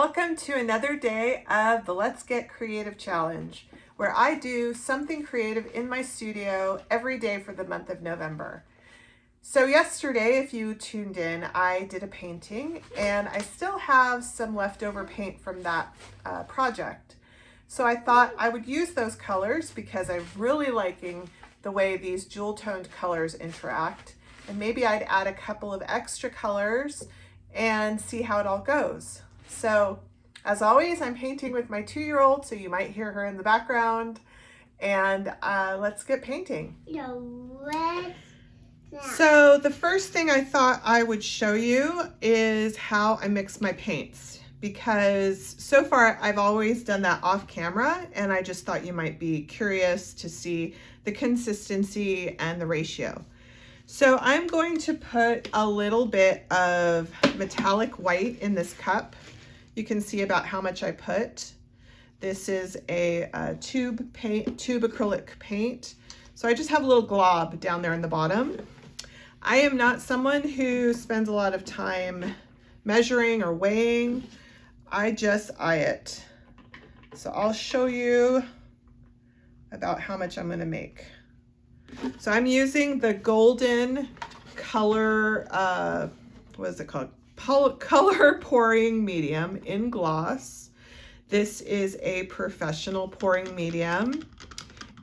Welcome to another day of the Let's Get Creative Challenge, where I do something creative in my studio every day for the month of November. So yesterday, if you tuned in, I did a painting and I still have some leftover paint from that project. So I thought I would use those colors because I'm really liking the way these jewel toned colors interact. And maybe I'd add a couple of extra colors and see how it all goes. So as always, I'm painting with my 2-year-old, so you might hear her in the background. And let's get painting. So the first thing I thought I would show you is how I mix my paints, because so far I've always done that off camera, and I just thought you might be curious to see the consistency and the ratio. So I'm going to put a little bit of metallic white in this cup. You can see about how much I put. This is a tube acrylic paint. So I just have a little glob down there in the bottom. I am not someone who spends a lot of time measuring or weighing. I just eye it. So I'll show you about how much I'm gonna make. So I'm using the golden color, what is it called? Color pouring medium in gloss. This is a professional pouring medium.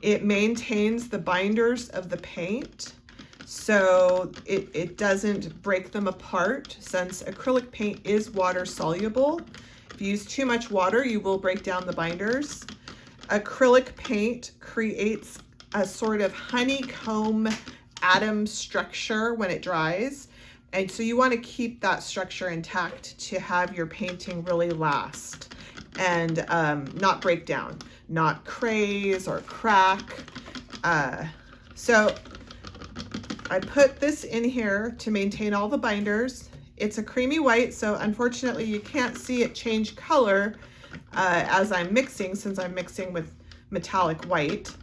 It maintains the binders of the paint, so it doesn't break them apart, since acrylic paint is water soluble. If you use too much water, you will break down the binders. Acrylic paint creates a sort of honeycomb atom structure when it dries. And so you want to keep that structure intact to have your painting really last and not break down, not craze or crack. So I put this in here to maintain all the binders. It's a creamy white, so unfortunately you can't see it change color as I'm mixing, since I'm mixing with metallic white.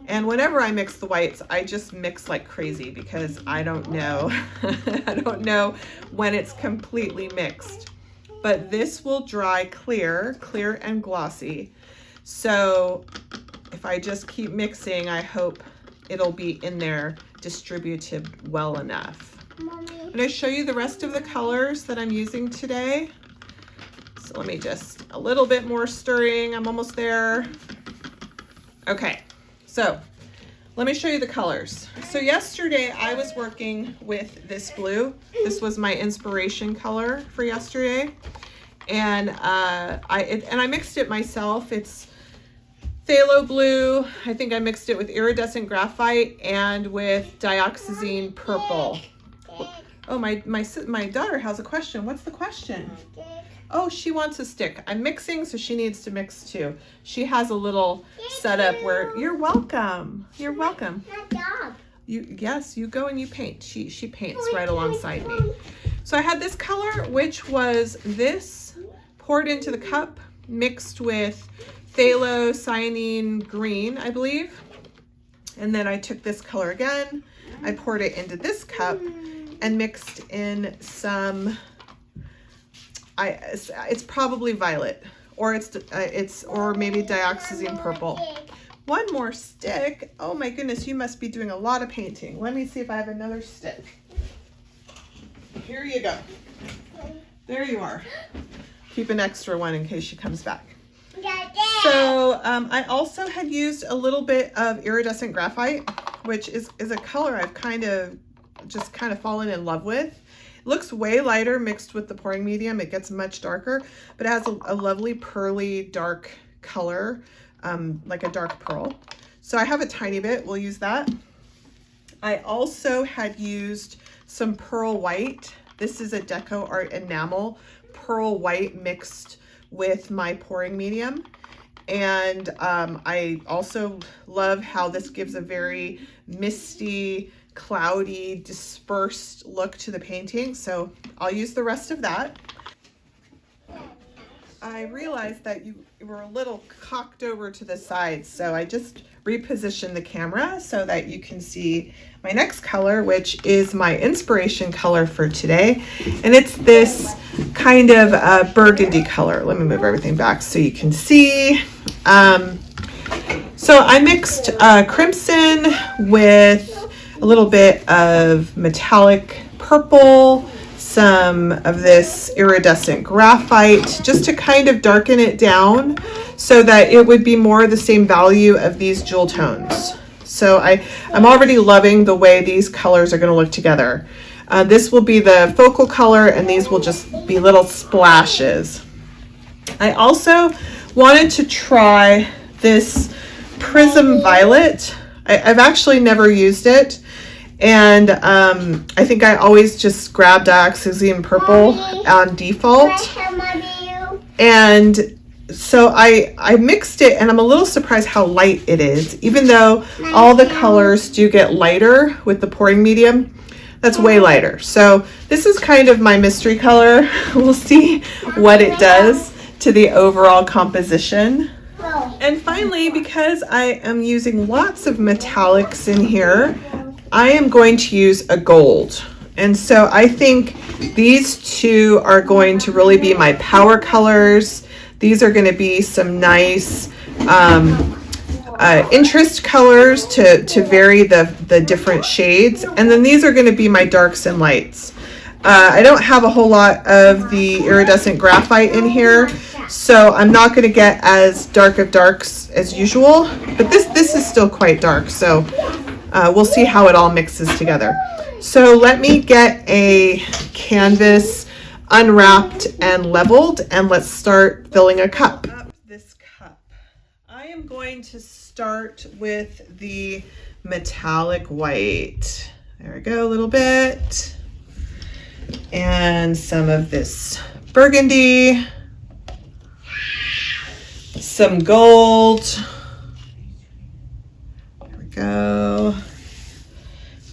And whenever I mix the whites, I just mix like crazy because I don't know. I don't know when it's completely mixed. But this will dry clear and glossy. So if I just keep mixing, I hope it'll be in there distributed well enough. Mommy. I'm going to show you the rest of the colors that I'm using today. So let me just, a little bit more stirring. I'm almost there. Okay. So let me show you the colors. So yesterday I was working with this blue. This was my inspiration color for yesterday. And I mixed it myself. It's phthalo blue. I think I mixed it with iridescent graphite and with dioxazine purple. Oh, my daughter has a question. What's the question? Oh, she wants a stick. I'm mixing, so she needs to mix too. She has a little setup where you're welcome. You're welcome. Yes, you go and you paint. She paints right alongside me. So I had this color, which was this poured into the cup, mixed with phthalo cyanine green, I believe. And then I took this color again. I poured it into this cup and mixed in some. It's probably violet, or or maybe dioxazine purple. One more stick. Oh my goodness, you must be doing a lot of painting. Let me see if I have another stick. Here you go. There you are. Keep an extra one in case she comes back. So I also had used a little bit of iridescent graphite, which is a color I've kind of fallen in love with. Looks way lighter mixed with the pouring medium. It gets much darker, but it has a lovely pearly dark color, like a dark pearl. So I have a tiny bit, we'll use that. I also had used some pearl white. This is a Deco Art enamel pearl white mixed with my pouring medium. And I also love how this gives a very misty, cloudy, dispersed look to the painting. So I'll use the rest of that. I realized that you were a little cocked over to the side, so I just repositioned the camera so that you can see my next color, which is my inspiration color for today. And it's this kind of burgundy color. Let me move everything back so you can see. So I mixed crimson with a little bit of metallic purple, some of this iridescent graphite, just to kind of darken it down so that it would be more the same value of these jewel tones. So I'm already loving the way these colors are going to look together. This will be the focal color, and these will just be little splashes. I also wanted to try this Prism Violet. I've actually never used it. And I think I always just grabbed Oxygen Purple on default. And so I mixed it, and I'm a little surprised how light it is. Even though all the colors do get lighter with the pouring medium, that's way lighter. So this is kind of my mystery color. We'll see what it does to the overall composition. And finally, because I am using lots of metallics in here, I am going to use a gold. And so I think these two are going to really be my power colors. These are going to be some nice interest colors to vary the different shades. And then these are going to be my darks and lights. I don't have a whole lot of the iridescent graphite in here, so I'm not going to get as dark of darks as usual. But this is still quite dark, so we'll see how it all mixes together. So let me get a canvas unwrapped and leveled, and let's start filling a cup. This cup. I am going to start with the metallic white. There we go, a little bit. And some of this burgundy. Some gold. There we go.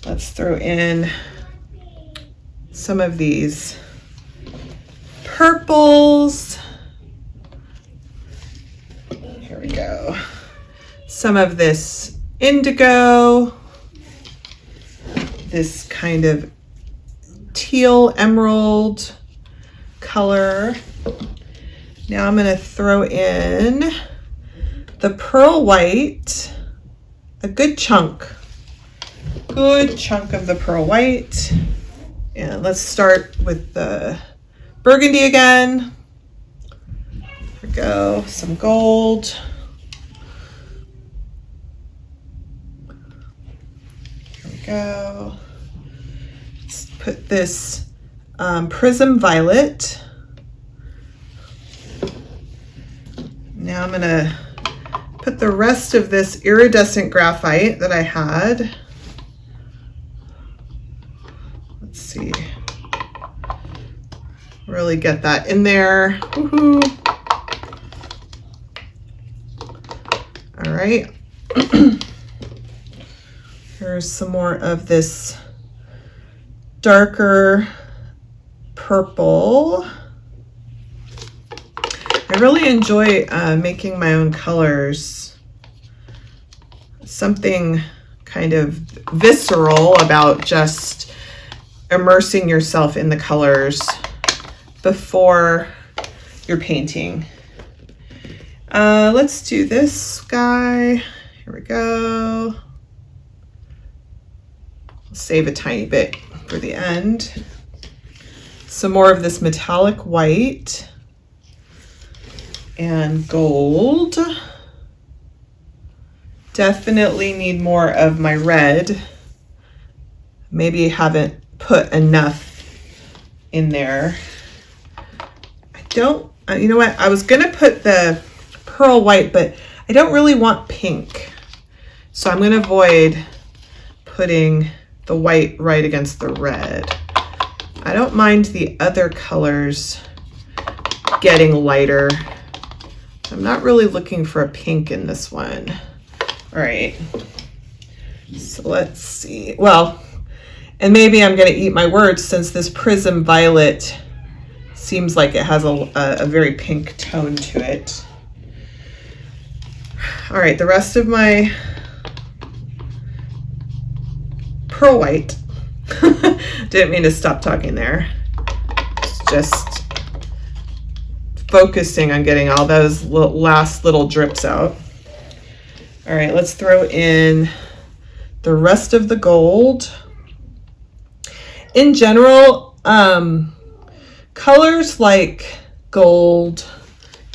Let's throw in some of these purples. Here we go. Some of this indigo. This kind of teal emerald color. Now I'm going to throw in the pearl white, a good chunk of the pearl white. And let's start with the burgundy again. There we go, some gold. Here we go. Let's put this Prism Violet. Now I'm going to put the rest of this iridescent graphite that I had. Let's see. Really get that in there. Woohoo. All right. Here's some more of this darker purple. I really enjoy making my own colors. Something kind of visceral about just immersing yourself in the colors before you're painting. Let's do this guy. Here we go. I'll save a tiny bit for the end. Some more of this metallic white and gold. Definitely need more of my red. Maybe I haven't put enough in there. I don't, you know what? I was gonna put the pearl white, but I don't really want pink. So I'm gonna avoid putting the white right against the red. I don't mind the other colors getting lighter. I'm not really looking for a pink in this one. All right, so let's see. Well, and maybe I'm gonna eat my words since this Prism Violet seems like it has a very pink tone to it. All right, the rest of my pearl white, didn't mean to stop talking there. It's just focusing on getting all those last little drips out. All right, let's throw in the rest of the gold. In general, colors like gold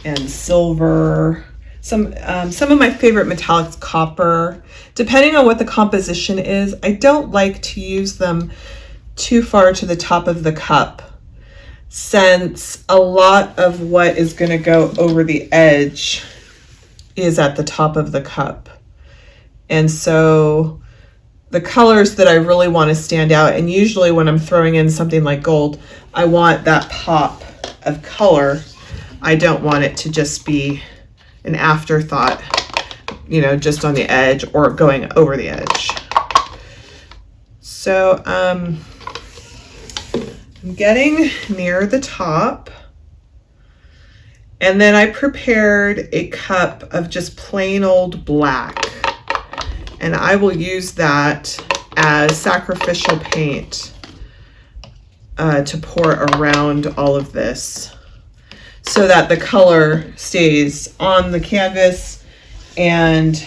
and silver, some of my favorite metallics, copper, depending on what the composition is, I don't like to use them too far to the top of the cup, since a lot of what is going to go over the edge is at the top of the cup. And so the colors that I really want to stand out, and usually when I'm throwing in something like gold, I want that pop of color. I don't want it to just be an afterthought, you know, just on the edge or going over the edge. So I'm getting near the top, and then I prepared a cup of just plain old black, and I will use that as sacrificial paint to pour around all of this, so that the color stays on the canvas and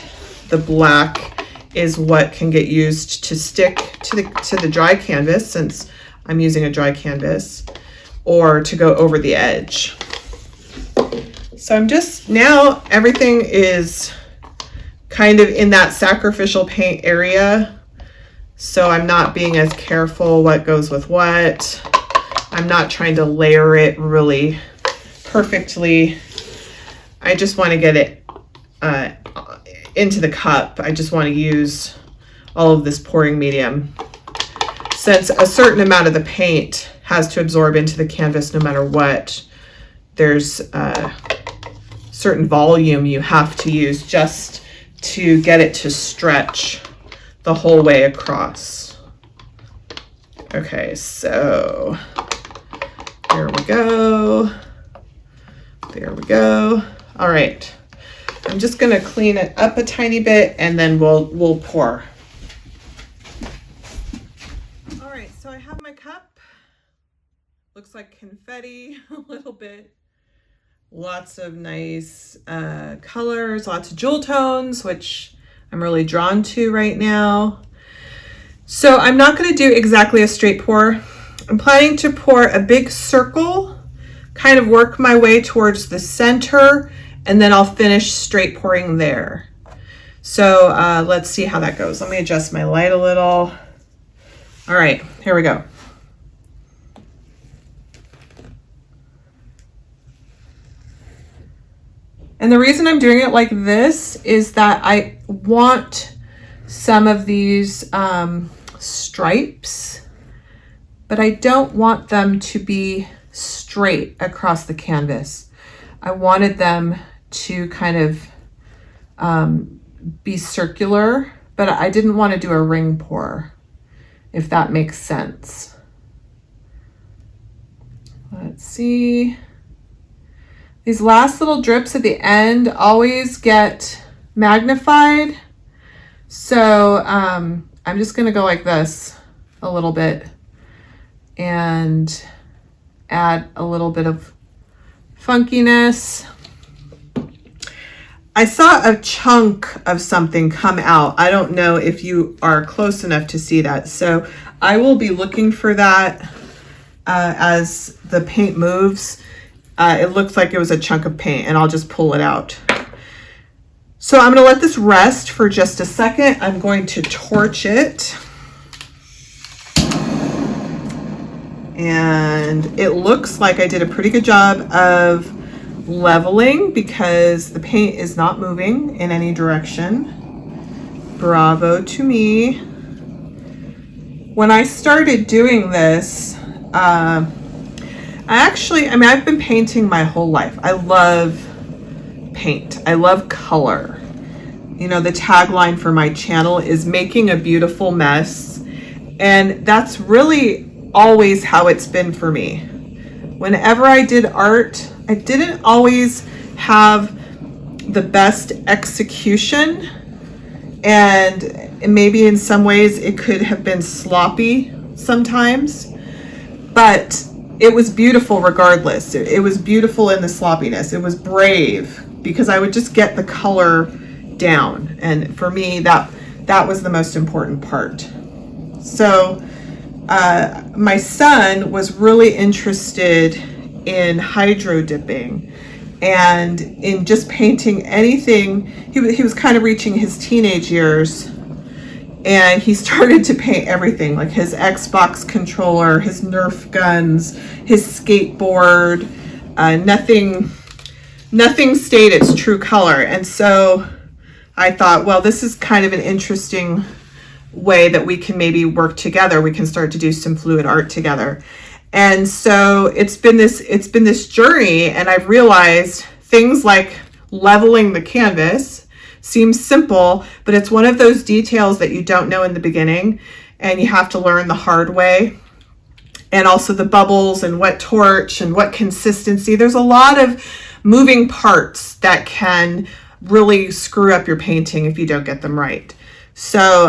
the black is what can get used to stick to the dry canvas, since I'm using a dry canvas, or to go over the edge. So I'm just, now everything is kind of in that sacrificial paint area, so I'm not being as careful what goes with what. I'm not trying to layer it really perfectly. I just want to get it into the cup. I just want to use all of this pouring medium, since a certain amount of the paint has to absorb into the canvas no matter what. There's a certain volume you have to use just to get it to stretch the whole way across. Okay, so there we go. There we go. All right. I'm just going to clean it up a tiny bit, and then we'll pour. All right, so I have my cup. Looks like confetti a little bit. Lots of nice colors, lots of jewel tones, which I'm really drawn to right now. So I'm not going to do exactly a straight pour. I'm planning to pour a big circle, kind of work my way towards the center, and then I'll finish straight pouring there. So let's see how that goes. Let me adjust my light a little. All right, here we go. And the reason I'm doing it like this is that I want some of these stripes, but I don't want them to be straight across the canvas. I wanted them to kind of be circular, but I didn't want to do a ring pour, if that makes sense. Let's see. These last little drips at the end always get magnified. So I'm just gonna go like this a little bit and add a little bit of funkiness. I saw a chunk of something come out. I don't know if you are close enough to see that. So I will be looking for that as the paint moves. It looks like it was a chunk of paint, and I'll just pull it out. So I'm gonna let this rest for just a second. I'm going to torch it. And it looks like I did a pretty good job of leveling, because the paint is not moving in any direction. Bravo to me. When I started doing this, I've been painting my whole life. I love paint. I love color. You know, the tagline for my channel is making a beautiful mess. And that's really always how it's been for me. whenever I did art, I didn't always have the best execution, and maybe in some ways it could have been sloppy sometimes, but it was beautiful regardless. It was beautiful in the sloppiness. It was brave because I would just get the color down, and for me that was the most important part. So my son was really interested in hydro dipping and in just painting anything. He was kind of reaching his teenage years, and he started to paint everything, like his Xbox controller, his Nerf guns, his skateboard. Nothing stayed its true color. And so I thought, well, this is kind of an interesting way that we can maybe work together. We can start to do some fluid art together. And so it's been this journey, and I've realized things like leveling the canvas seems simple, but it's one of those details that you don't know in the beginning, and you have to learn the hard way. And also the bubbles and what torch and what consistency. There's a lot of moving parts that can really screw up your painting if you don't get them right. So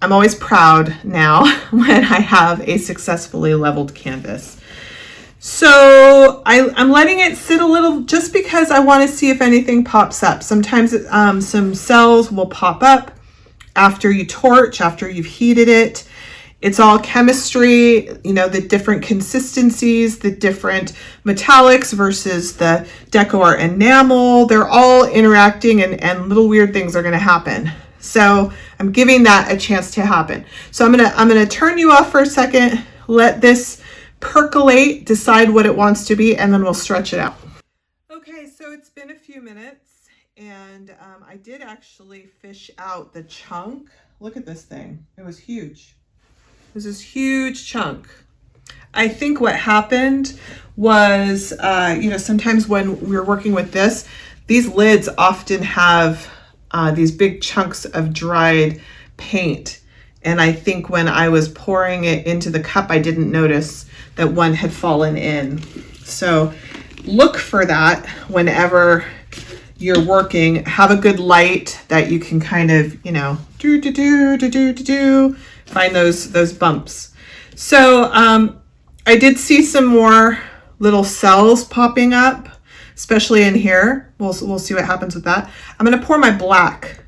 I'm always proud now when I have a successfully leveled canvas. So I'm letting it sit a little just because I want to see if anything pops up. Sometimes some cells will pop up after you torch, after you've heated it. It's all chemistry, you know, the different consistencies, the different metallics versus the deco art enamel. They're all interacting, and little weird things are going to happen. So I'm giving that a chance to happen. So I'm gonna turn you off for a second, let this percolate, decide what it wants to be, and then we'll stretch it out. Okay, so it's been a few minutes, and I did actually fish out the chunk. Look at this thing. It was huge. It was this huge chunk. I think what happened was, sometimes when we're working with this, these lids often have these big chunks of dried paint. And I think when I was pouring it into the cup, I didn't notice that one had fallen in. So look for that whenever you're working. Have a good light that you can kind of, find those bumps. So I did see some more little cells popping up, especially in here. We'll see what happens with that. I'm going to pour my black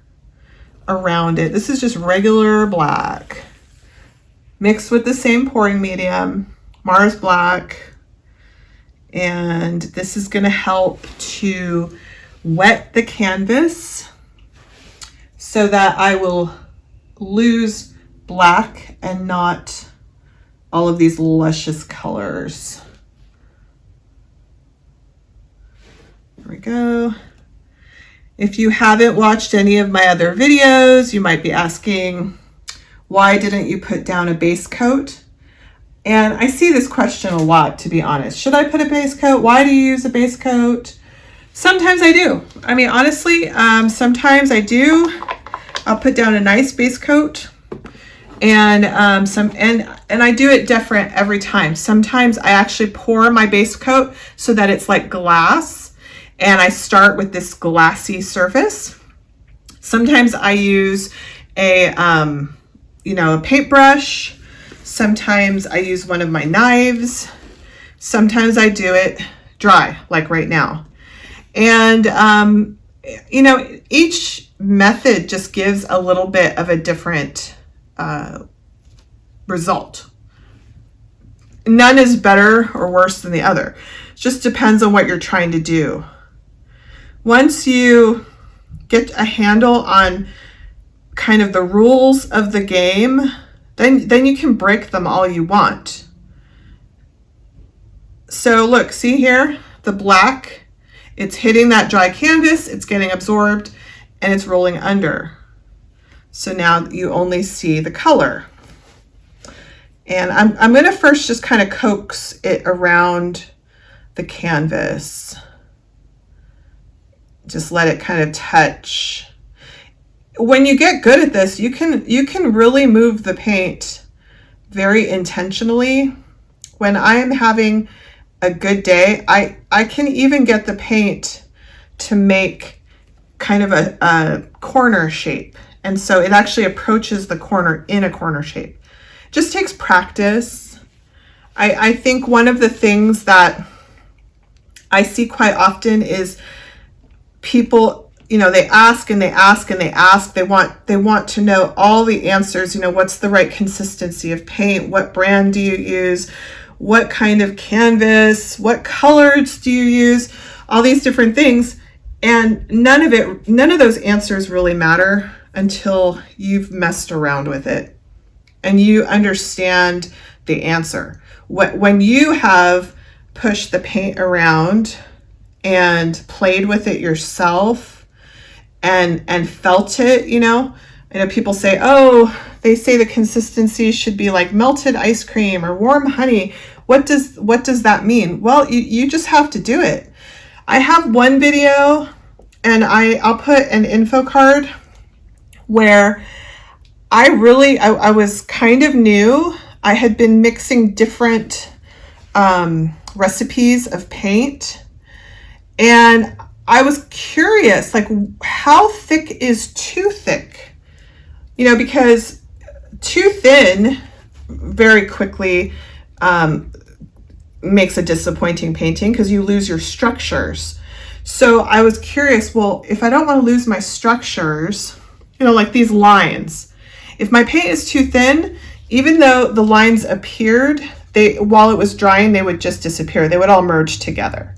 around it. This is just regular black mixed with the same pouring medium, Mars Black. And this is going to help to wet the canvas so that I will lose black and not all of these luscious colors. There we go. If you haven't watched any of my other videos, you might be asking, why didn't you put down a base coat? And I see this question a lot, to be honest. Should I put a base coat? Why do you use a base coat? Sometimes I do. I mean, honestly, sometimes I do. I'll put down a nice base coat, and I do it different every time. Sometimes I actually pour my base coat so that it's like glass, and I start with this glassy surface. Sometimes I use a paintbrush. Sometimes I use one of my knives. Sometimes I do it dry, like right now. And, each method just gives a little bit of a different result. None is better or worse than the other. It just depends on what you're trying to do. Once you get a handle on kind of the rules of the game, then you can break them all you want. So look, see here, the black, it's hitting that dry canvas, it's getting absorbed, and it's rolling under. So now you only see the color. And I'm going to first just kind of coax it around the canvas. Just let it kind of touch. When you get good at this, you can really move the paint very intentionally. When I am having a good day, I can even get the paint to make kind of a corner shape. And so it actually approaches the corner in a corner shape. Just takes practice. I think one of the things that I see quite often is people, you know, they ask and they ask and they ask. They want to know all the answers. You know, what's the right consistency of paint? What brand do you use? What kind of canvas? What colors do you use? All these different things. And none of those answers really matter until you've messed around with it and you understand the answer. When you have pushed the paint around and played with it yourself and felt it, you know, I know people say, oh, they say the consistency should be like melted ice cream or warm honey. What does that mean? Well, you just have to do it. I have one video, and I'll put an info card where I was kind of new. I had been mixing different recipes of paint, and I was curious, like, how thick is too thick? You know, because too thin very quickly makes a disappointing painting because you lose your structures. So I was curious, well, if I don't want to lose my structures, you know, like these lines, if my paint is too thin, even though the lines appeared, while it was drying, they would just disappear. They would all merge together.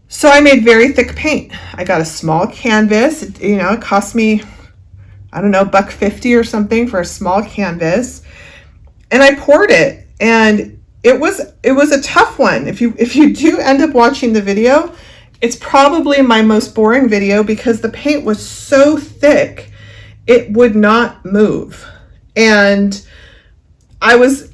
So I made very thick paint. I got a small canvas. It cost me, I don't know, $1.50 or something for a small canvas. And I poured it, and it was a tough one. If you do end up watching the video, it's probably my most boring video because the paint was so thick, it would not move. And I was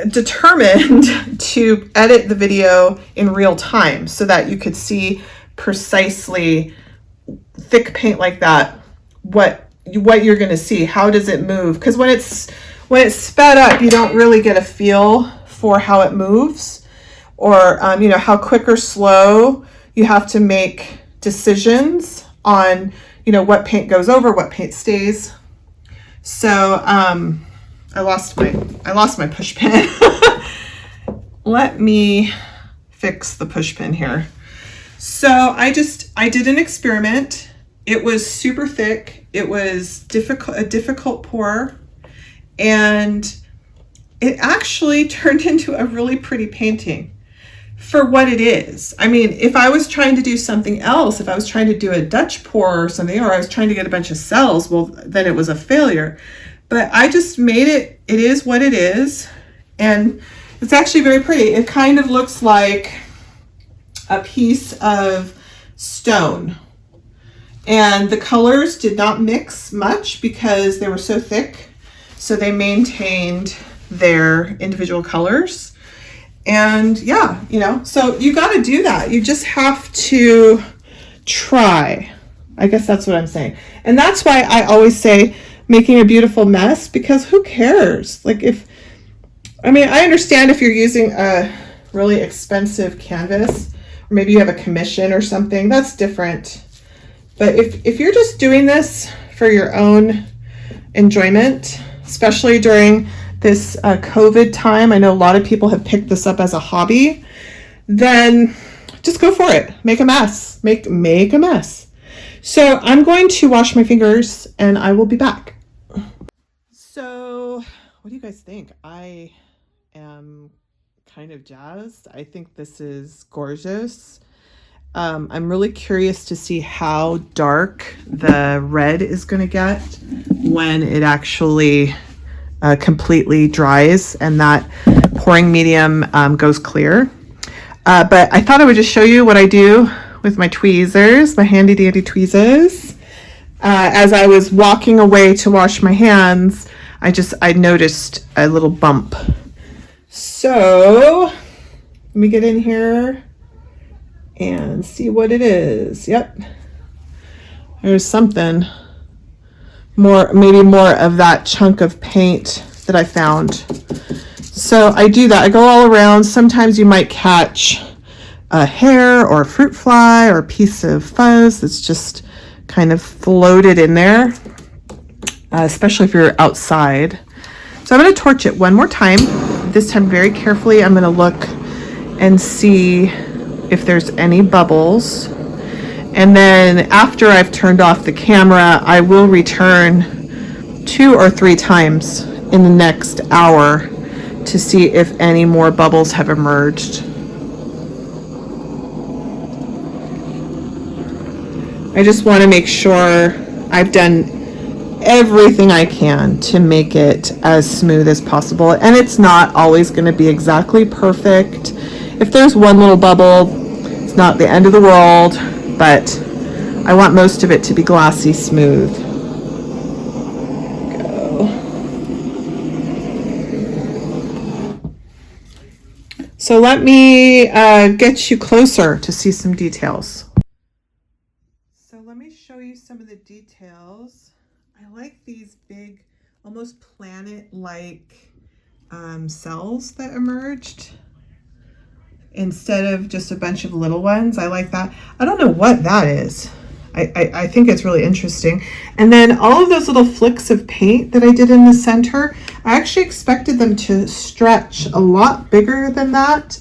determined to edit the video in real time so that you could see precisely thick paint like that, what you're going to see. How does it move? Because when it's sped up, you don't really get a feel for how it moves, or how quick or slow you have to make decisions on what paint goes over, what paint stays. So I lost my push pin. Let me fix the push pin here. So I did an experiment. It was super thick. It was a difficult pour, and it actually turned into a really pretty painting for what it is. I mean, if I was trying to do something else, if I was trying to do a Dutch pour or something, or I was trying to get a bunch of cells, well, then it was a failure. But I just made it, it is what it is. And it's actually very pretty. It kind of looks like a piece of stone. And the colors did not mix much because they were so thick. So they maintained their individual colors. And yeah, so you got to do that. You just have to try. I guess that's what I'm saying. And that's why I always say making a beautiful mess, because who cares? Like I understand if you're using a really expensive canvas, or maybe you have a commission or something, that's different. But if you're just doing this for your own enjoyment, especially during this COVID time, I know a lot of people have picked this up as a hobby, then just go for it. Make a mess. Make a mess. So I'm going to wash my fingers and I will be back. So what do you guys think? I am kind of jazzed. I think this is gorgeous. I'm really curious to see how dark the red is going to get when it actually completely dries and that pouring medium goes clear. But I thought I would just show you what I do with my tweezers, my handy dandy tweezers. As I was walking away to wash my hands, I noticed a little bump. So let me get in here and see what it is. Yep. There's something. Maybe more of that chunk of paint that I found. So I do that. I go all around. Sometimes you might catch a hair or a fruit fly or a piece of fuzz that's just kind of floated in there, especially if you're outside. So I'm going to torch it one more time. This time very carefully. I'm going to look and see if there's any bubbles. And then after I've turned off the camera, I will return 2 or 3 times in the next hour to see if any more bubbles have emerged. I just want to make sure I've done everything I can to make it as smooth as possible. And it's not always going to be exactly perfect. If there's one little bubble, it's not the end of the world, but I want most of it to be glossy smooth. Go. So let me get you closer to see some details. So let me show you some of the details. I like these big, almost planet-like cells that emerged instead of just a bunch of little ones. I like that. I don't know what that is. I think it's really interesting. And then all of those little flicks of paint that I did in the center, I actually expected them to stretch a lot bigger than that,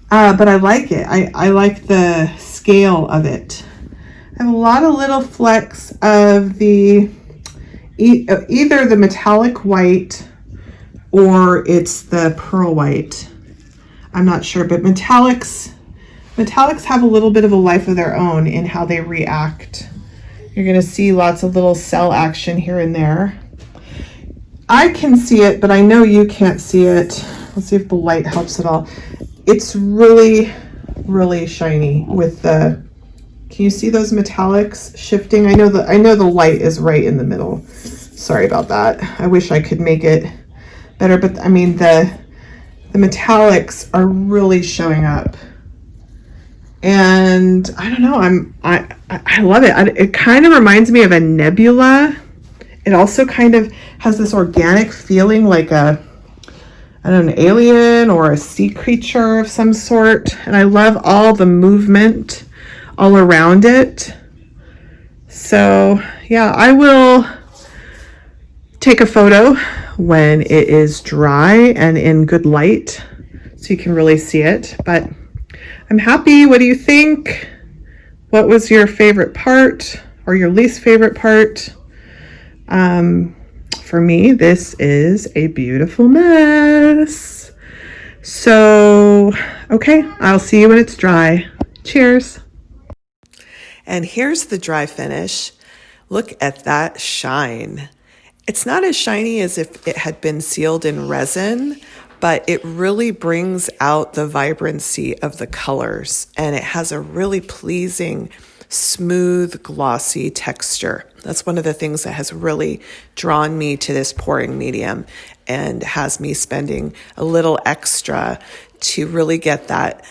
but I like it. I like the scale of it. I have a lot of little flecks of the either the metallic white or it's the pearl white. I'm not sure, but metallics have a little bit of a life of their own in how they react. You're going to see lots of little cell action here and there. I can see it, but I know you can't see it. Let's see if the light helps at all. It's really, really shiny with the, can you see those metallics shifting? I know the light is right in the middle. Sorry about that. I wish I could make it better, but I mean the metallics are really showing up. And I don't know, I love it. It kind of reminds me of a nebula. It also kind of has this organic feeling like an alien or a sea creature of some sort. And I love all the movement all around it. So yeah, I will take a photo when it is dry and in good light so you can really see it. But I'm happy. What do you think? What was your favorite part or your least favorite part? For me, this is a beautiful mess. So, okay, I'll see you when it's dry. Cheers. And here's the dry finish. Look at that shine. It's not as shiny as if it had been sealed in resin, but it really brings out the vibrancy of the colors, and it has a really pleasing, smooth, glossy texture. That's one of the things that has really drawn me to this pouring medium and has me spending a little extra to really get that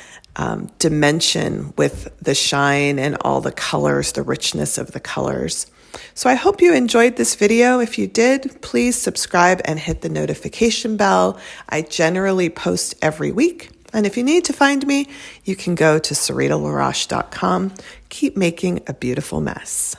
dimension with the shine and all the colors, the richness of the colors. So I hope you enjoyed this video. If you did, please subscribe and hit the notification bell. I generally post every week. And if you need to find me, you can go to SaritaLaRoche.com. Keep making a beautiful mess.